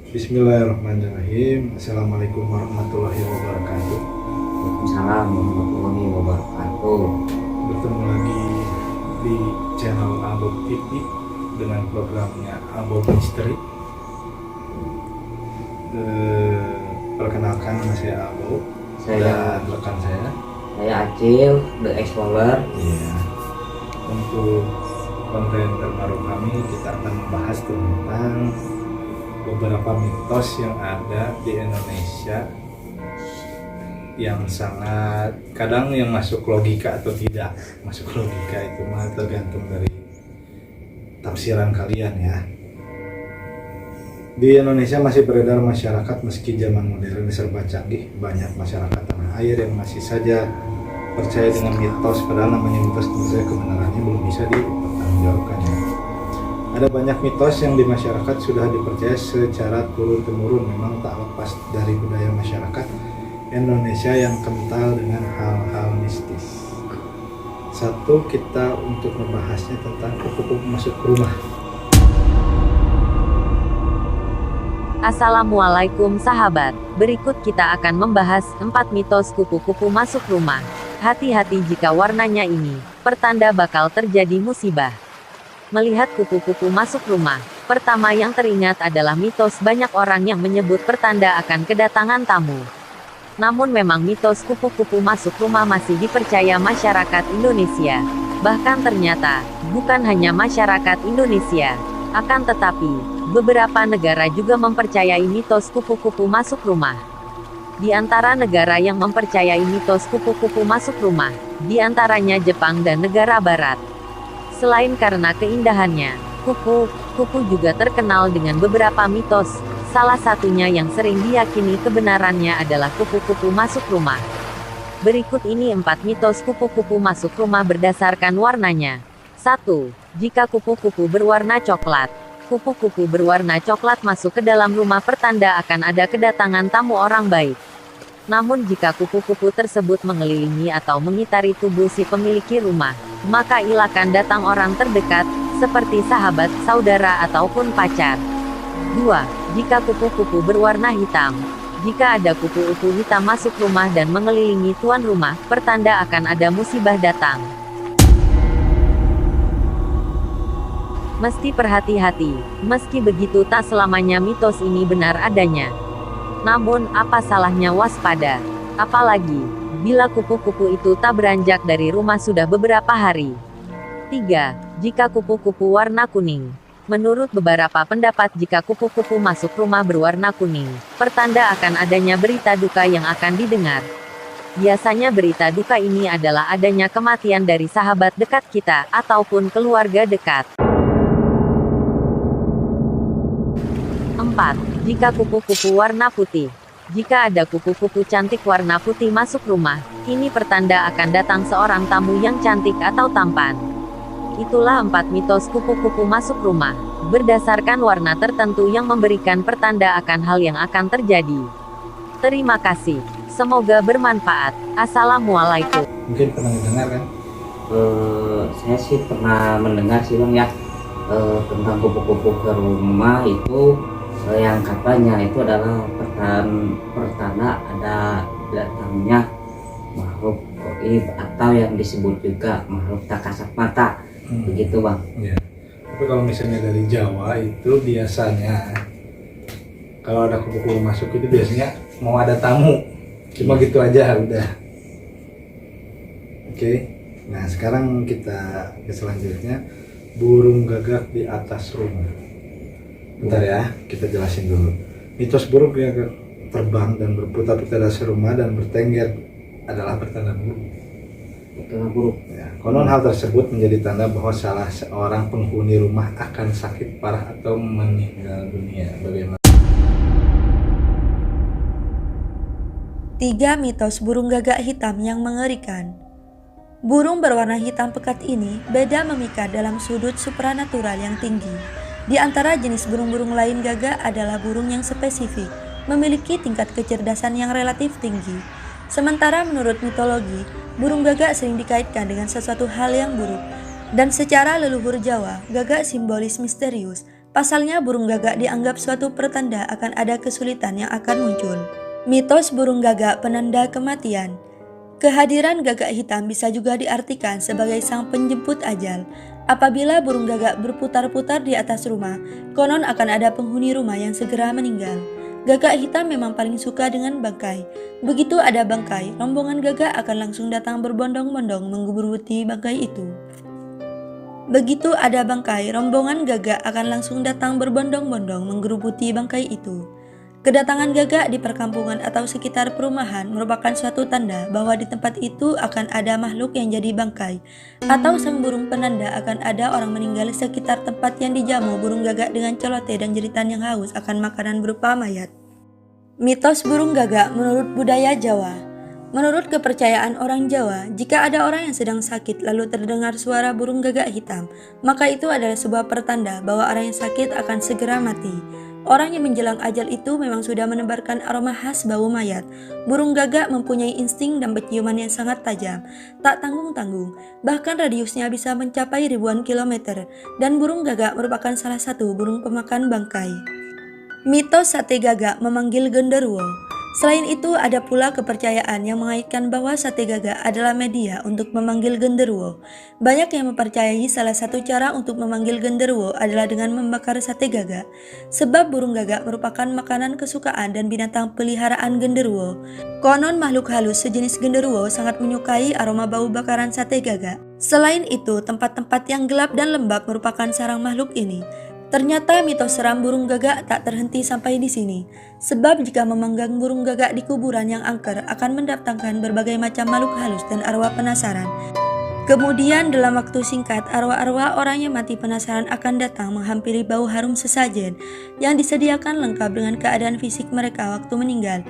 Bismillahirrahmanirrahim. Assalamualaikum warahmatullahi wabarakatuh. Waalaikumsalam warahmatullahi wabarakatuh. Bertemu lagi di channel Abov TV dengan programnya Abov Misteri. Perkenalkan, nama saya Abov dan rekan saya Acil, The Explorer. Iya. Untuk konten terbaru kami, kita akan membahas tentang beberapa mitos yang ada di Indonesia yang sangat kadang yang masuk logika atau tidak masuk logika, itu mah tergantung dari tafsiran kalian ya. Di Indonesia masih beredar masyarakat meski zaman modern serba canggih, banyak masyarakat tanah air yang masih saja percaya dengan mitos, padahal namanya mitos tentu saja kebenarannya belum bisa dipertanggungjawabkan ya. Ada banyak mitos yang di masyarakat sudah dipercaya secara turun-temurun, memang tak lepas dari budaya masyarakat Indonesia yang kental dengan hal-hal mistis. Satu, kita untuk membahasnya tentang kupu-kupu masuk rumah. Assalamualaikum sahabat, berikut kita akan membahas 4 mitos kupu-kupu masuk rumah. Hati-hati jika warnanya ini pertanda bakal terjadi musibah. Melihat kupu-kupu masuk rumah, pertama yang teringat adalah mitos banyak orang yang menyebut pertanda akan kedatangan tamu. Namun memang mitos kupu-kupu masuk rumah masih dipercaya masyarakat Indonesia. Bahkan ternyata, bukan hanya masyarakat Indonesia, akan tetapi, beberapa negara juga mempercayai mitos kupu-kupu masuk rumah. Di antara negara yang mempercayai mitos kupu-kupu masuk rumah, di antaranya Jepang dan negara barat. Selain karena keindahannya, kupu-kupu juga terkenal dengan beberapa mitos. Salah satunya yang sering diyakini kebenarannya adalah kupu-kupu masuk rumah. Berikut ini 4 mitos kupu-kupu masuk rumah berdasarkan warnanya. 1. Jika kupu-kupu berwarna coklat. Kupu-kupu berwarna coklat masuk ke dalam rumah pertanda akan ada kedatangan tamu orang baik. Namun jika kupu-kupu tersebut mengelilingi atau mengitari tubuh si pemilik rumah, maka ilakan datang orang terdekat, seperti sahabat, saudara ataupun pacar. 2. Jika kupu-kupu berwarna hitam. Jika ada kupu-kupu hitam masuk rumah dan mengelilingi tuan rumah, pertanda akan ada musibah datang. Mesti berhati-hati, meski begitu tak selamanya mitos ini benar adanya. Namun, apa salahnya waspada? Apalagi, bila kupu-kupu itu tak beranjak dari rumah sudah beberapa hari. 3. Jika kupu-kupu warna kuning. Menurut beberapa pendapat jika kupu-kupu masuk rumah berwarna kuning, pertanda akan adanya berita duka yang akan didengar. Biasanya berita duka ini adalah adanya kematian dari sahabat dekat kita, ataupun keluarga dekat. 4. Jika kupu-kupu warna putih. Jika ada kupu-kupu cantik warna putih masuk rumah, ini pertanda akan datang seorang tamu yang cantik atau tampan. Itulah 4 mitos kupu-kupu masuk rumah, berdasarkan warna tertentu yang memberikan pertanda akan hal yang akan terjadi. Terima kasih. Semoga bermanfaat. Assalamualaikum. Mungkin pernah dengar kan? Saya sih pernah mendengar sih Bang ya, tentang kupu-kupu ke rumah itu, yang katanya itu adalah pertanda ada datangnya makhluk gaib atau yang disebut juga makhluk tak kasat mata. Begitu Bang. Ya. Tapi kalau misalnya dari Jawa itu biasanya kalau ada kupu-kupu masuk itu biasanya mau ada tamu. Cuma gitu aja udah. Oke. Nah, sekarang kita ke selanjutnya, burung gagak di atas rumah. Bentar ya, kita jelasin dulu. Mitos burung gagak terbang dan berputar-putar di atas rumah dan bertengger adalah pertanda buruk. Ya, konon hal tersebut menjadi tanda bahwa salah seorang penghuni rumah akan sakit parah atau meninggal dunia. Bagaimana? 3 mitos burung gagak hitam yang mengerikan. Burung berwarna hitam pekat ini beda memikat dalam sudut supranatural yang tinggi. Di antara jenis burung-burung lain, gagak adalah burung yang spesifik, memiliki tingkat kecerdasan yang relatif tinggi. Sementara menurut mitologi, burung gagak sering dikaitkan dengan sesuatu hal yang buruk. Dan secara leluhur Jawa, gagak simbolis misterius, Pasalnya burung gagak dianggap suatu pertanda akan ada kesulitan yang akan muncul. Mitos burung gagak penanda kematian. Kehadiran gagak hitam bisa juga diartikan sebagai sang penjemput ajal. Apabila burung gagak berputar-putar di atas rumah, konon akan ada penghuni rumah yang segera meninggal. Gagak hitam memang paling suka dengan bangkai. Begitu ada bangkai, rombongan gagak akan langsung datang berbondong-bondong menggeburuti bangkai itu. Begitu ada bangkai, rombongan gagak akan langsung datang berbondong-bondong menggerubuti bangkai itu. Kedatangan gagak di perkampungan atau sekitar perumahan merupakan suatu tanda bahwa di tempat itu akan ada makhluk yang jadi bangkai, atau sang burung penanda akan ada orang meninggal di sekitar tempat yang dijamu burung gagak dengan celoteh dan jeritan yang haus akan makanan berupa mayat. Mitos burung gagak menurut budaya Jawa. Menurut kepercayaan orang Jawa, jika ada orang yang sedang sakit lalu terdengar suara burung gagak hitam, maka itu adalah sebuah pertanda bahwa orang yang sakit akan segera mati. Orang yang menjelang ajal itu memang sudah menebarkan aroma khas bau mayat. Burung gagak mempunyai insting dan penciuman yang sangat tajam, tak tanggung-tanggung, bahkan radiusnya bisa mencapai ribuan kilometer, dan burung gagak merupakan salah satu burung pemakan bangkai. Mitos sate gagak memanggil genderuwo. Selain itu, ada pula kepercayaan yang mengaitkan bahwa sate gagak adalah media untuk memanggil genderuwo. Banyak yang mempercayai salah satu cara untuk memanggil genderuwo adalah dengan membakar sate gagak. Sebab burung gagak merupakan makanan kesukaan dan binatang peliharaan genderuwo. Konon makhluk halus sejenis genderuwo sangat menyukai aroma bau bakaran sate gagak. Selain itu, tempat-tempat yang gelap dan lembab merupakan sarang makhluk ini. Ternyata mitos seram burung gagak tak terhenti sampai di sini. Sebab jika memanggang burung gagak di kuburan yang angker akan mendatangkan berbagai macam makhluk halus dan arwah penasaran. Kemudian dalam waktu singkat arwah-arwah orang yang mati penasaran akan datang menghampiri bau harum sesajen yang disediakan lengkap dengan keadaan fisik mereka waktu meninggal.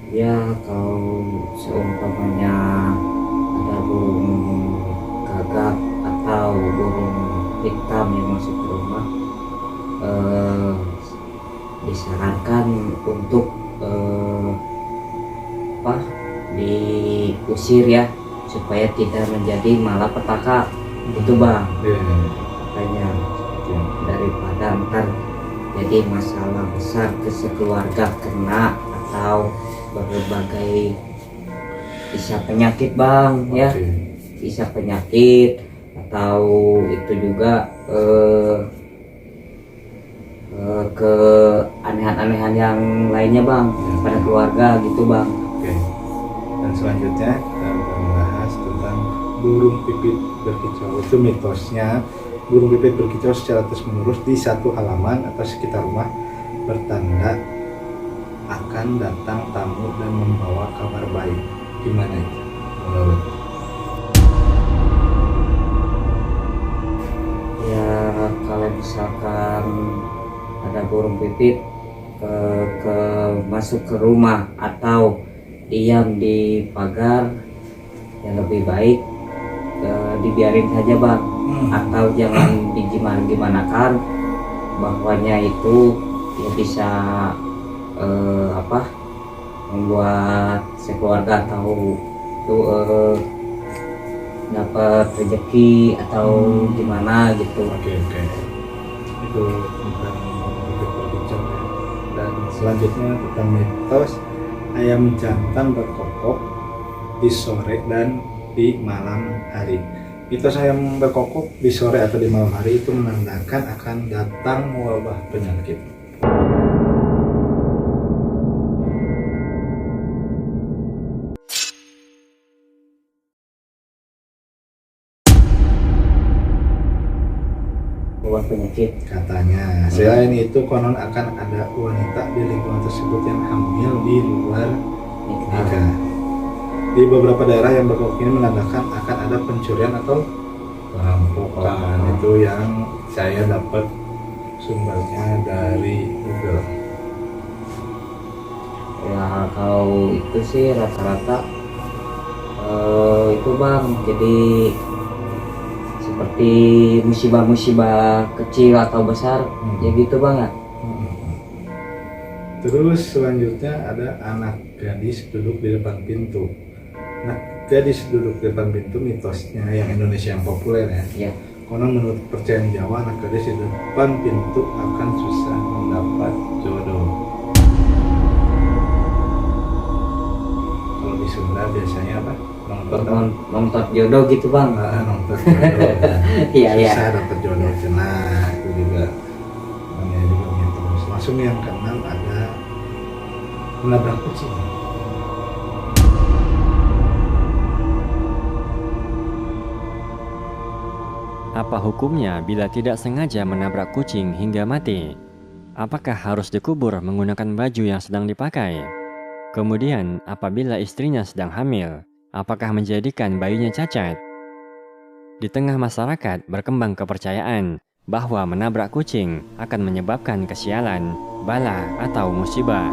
Ya, kalau seumpamanya ada burung gagak atau burung hitam yang masuk ke rumah, disarankan untuk diusir ya, supaya tidak menjadi malapetaka itu bang. Makanya daripada ntar jadi masalah besar ke sekeluarga kena atau berbagai bisa penyakit bang ya, bisa penyakit atau itu juga ke anehan-anehan yang lainnya bang pada keluarga gitu bang. Oke. Dan selanjutnya kita akan membahas tentang burung pipit berkicau. Itu mitosnya burung pipit berkicau secara terus-menerus di satu halaman atau sekitar rumah bertanda akan datang tamu dan membawa kabar baik. Gimana itu menurut? Kalau misalkan ada burung pipit ke masuk ke rumah atau diam di pagar, yang lebih baik dibiarin saja bang, atau jangan digimana-gimanakan, bahwanya itu ya bisa membuat sekeluarga atau itu dapat rezeki atau gimana gitu. Oke. Itu tentang pipit berkicau ya. Dan selanjutnya tentang mitos ayam jantan berkokok di sore dan di malam hari. Mitos ayam berkokok di sore atau di malam hari itu menandakan akan datang wabah penyakit. Penyakit Katanya, selain itu konon akan ada wanita di lingkungan tersebut yang hamil di luar nikah. Di beberapa daerah yang berkokok ini menandakan akan ada pencurian atau perampokan. Itu yang saya dapat sumbernya dari Google. Ya kalau itu sih rata-rata itu bang, jadi seperti musibah-musibah kecil atau besar ya gitu bang ya. Terus selanjutnya ada anak gadis duduk di depan pintu. Nah, gadis duduk di depan pintu mitosnya yang Indonesia yang populer ya. Ya. Karena menurut kepercayaan Jawa, anak gadis di depan pintu akan susah mendapat jodoh. Kalau di Sunda biasanya apa? Nonton jodoh gitu bang. Nonton jodoh. Iya iya. Susah dapat jodoh. Nah, itu juga namanya juga mitos. Langsung yang keenam ada menabrak kucing. Apa hukumnya bila tidak sengaja menabrak kucing hingga mati? Apakah harus dikubur menggunakan baju yang sedang dipakai? Kemudian, apabila istrinya sedang hamil, apakah menjadikan bayinya cacat? Di tengah masyarakat berkembang kepercayaan bahwa menabrak kucing akan menyebabkan kesialan, bala, atau musibah.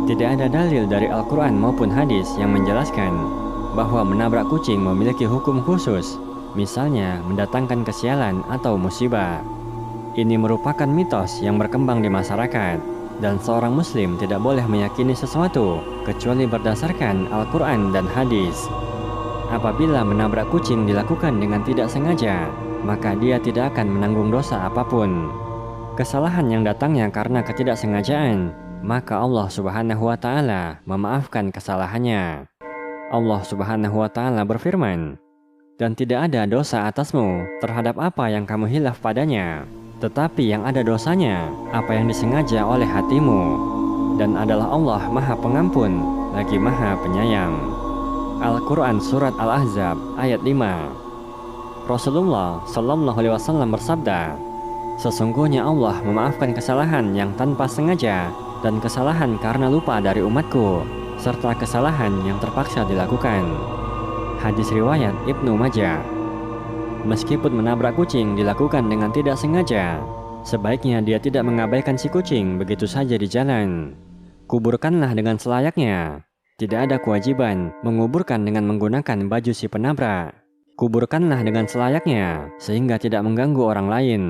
Tidak ada dalil dari Al-Quran maupun hadis yang menjelaskan bahwa menabrak kucing memiliki hukum khusus, misalnya mendatangkan kesialan atau musibah. Ini merupakan mitos yang berkembang di masyarakat, dan seorang muslim tidak boleh meyakini sesuatu kecuali berdasarkan Al-Quran dan hadis. Apabila menabrak kucing dilakukan dengan tidak sengaja, maka dia tidak akan menanggung dosa apapun. Kesalahan yang datangnya karena ketidaksengajaan, maka Allah Subhanahu wa Ta'ala memaafkan kesalahannya. Allah Subhanahu wa Ta'ala berfirman, "Dan tidak ada dosa atasmu terhadap apa yang kamu hilaf padanya, tetapi yang ada dosanya apa yang disengaja oleh hatimu, dan adalah Allah Maha Pengampun lagi Maha Penyayang." Al-Quran Surat Al-Ahzab ayat 5. Rasulullah Shallallahu Alaihi Wasallam bersabda, "Sesungguhnya Allah memaafkan kesalahan yang tanpa sengaja dan kesalahan karena lupa dari umatku, serta kesalahan yang terpaksa dilakukan." Hadis riwayat Ibnu Majah. Meskipun menabrak kucing dilakukan dengan tidak sengaja, sebaiknya dia tidak mengabaikan si kucing begitu saja di jalan. Kuburkanlah dengan selayaknya. Tidak ada kewajiban menguburkan dengan menggunakan baju si penabrak. Kuburkanlah dengan selayaknya sehingga tidak mengganggu orang lain.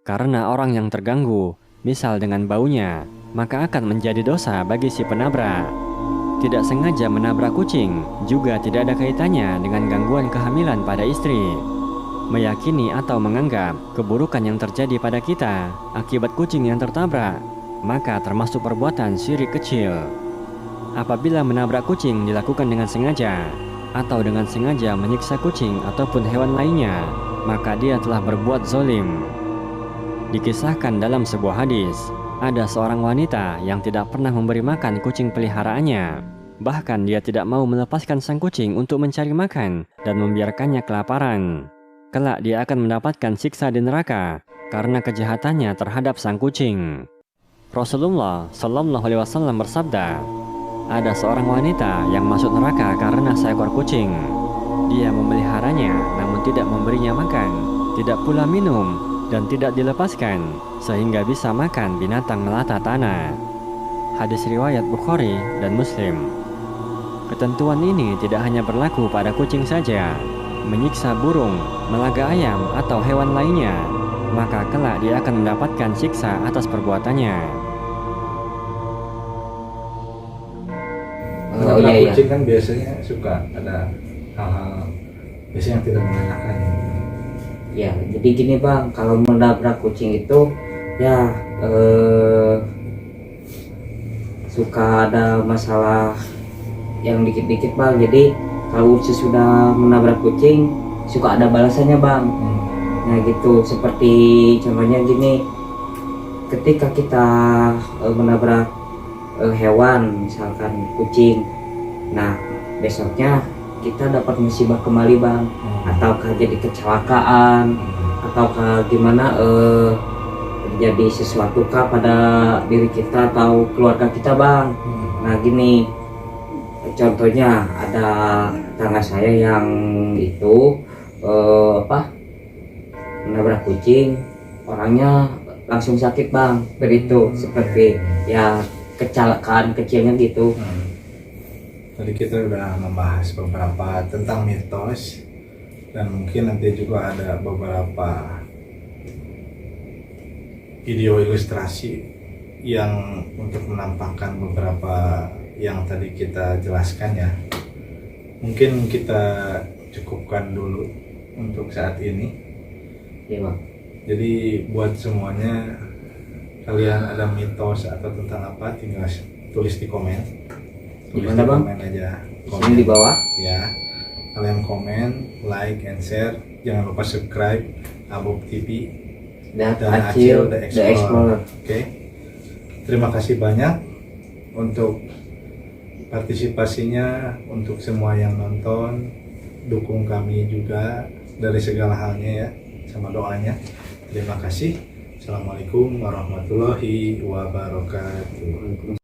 Karena orang yang terganggu, misal dengan baunya, maka akan menjadi dosa bagi si penabrak. Tidak sengaja menabrak kucing juga tidak ada kaitannya dengan gangguan kehamilan pada istri. Meyakini atau menganggap keburukan yang terjadi pada kita akibat kucing yang tertabrak, maka termasuk perbuatan syirik kecil. Apabila menabrak kucing dilakukan dengan sengaja, atau dengan sengaja menyiksa kucing ataupun hewan lainnya, maka dia telah berbuat zalim. Dikisahkan dalam sebuah hadis, ada seorang wanita yang tidak pernah memberi makan kucing peliharaannya. Bahkan dia tidak mau melepaskan sang kucing untuk mencari makan dan membiarkannya kelaparan. Kelak dia akan mendapatkan siksa di neraka karena kejahatannya terhadap sang kucing. Rasulullah Shallallahu Alaihi Wasallam bersabda, "Ada seorang wanita yang masuk neraka karena seekor kucing. Dia memeliharanya namun tidak memberinya makan, tidak pula minum, dan tidak dilepaskan sehingga bisa makan binatang melata tanah." Hadis riwayat Bukhari dan Muslim. Ketentuan ini tidak hanya berlaku pada kucing saja. Menyiksa burung, melaga ayam, atau hewan lainnya, maka kelak dia akan mendapatkan siksa atas perbuatannya. Menabrak kucing kan biasanya suka ada hal-hal biasanya yang tidak mengenakan. Ya, jadi gini bang, kalau menabrak kucing itu ya suka ada masalah yang dikit-dikit bang. Jadi kalau sesudah menabrak kucing suka ada balasannya bang. Nah gitu, seperti contohnya gini, ketika kita menabrak hewan, misalkan kucing, nah besoknya kita dapat musibah kembali bang, ataukah jadi kecelakaan, ataukah gimana terjadi sesuatu kah pada diri kita atau keluarga kita bang. Nah gini, contohnya ada tetangga saya yang itu menabrak kucing, orangnya langsung sakit bang, begitu seperti ya kecelakaan kecilnya gitu. Tadi kita udah membahas beberapa tentang mitos dan mungkin nanti juga ada beberapa video ilustrasi yang untuk menampakkan beberapa yang tadi kita jelaskan ya. Mungkin kita cukupkan dulu untuk saat ini. Iya bang. Jadi buat semuanya, kalian ada mitos atau tentang apa, tinggal tulis di komen. Tulis Gimana, di Bang? komen aja. Ini di bawah. Ya, kalian komen, like and share. Jangan lupa subscribe Abop TV Dan dan Acil Acil The The Explorer. Explorer. Oke. Terima kasih banyak untuk partisipasinya, untuk semua yang nonton. Dukung kami juga dari segala halnya ya, sama doanya. Terima kasih. Assalamualaikum warahmatullahi wabarakatuh.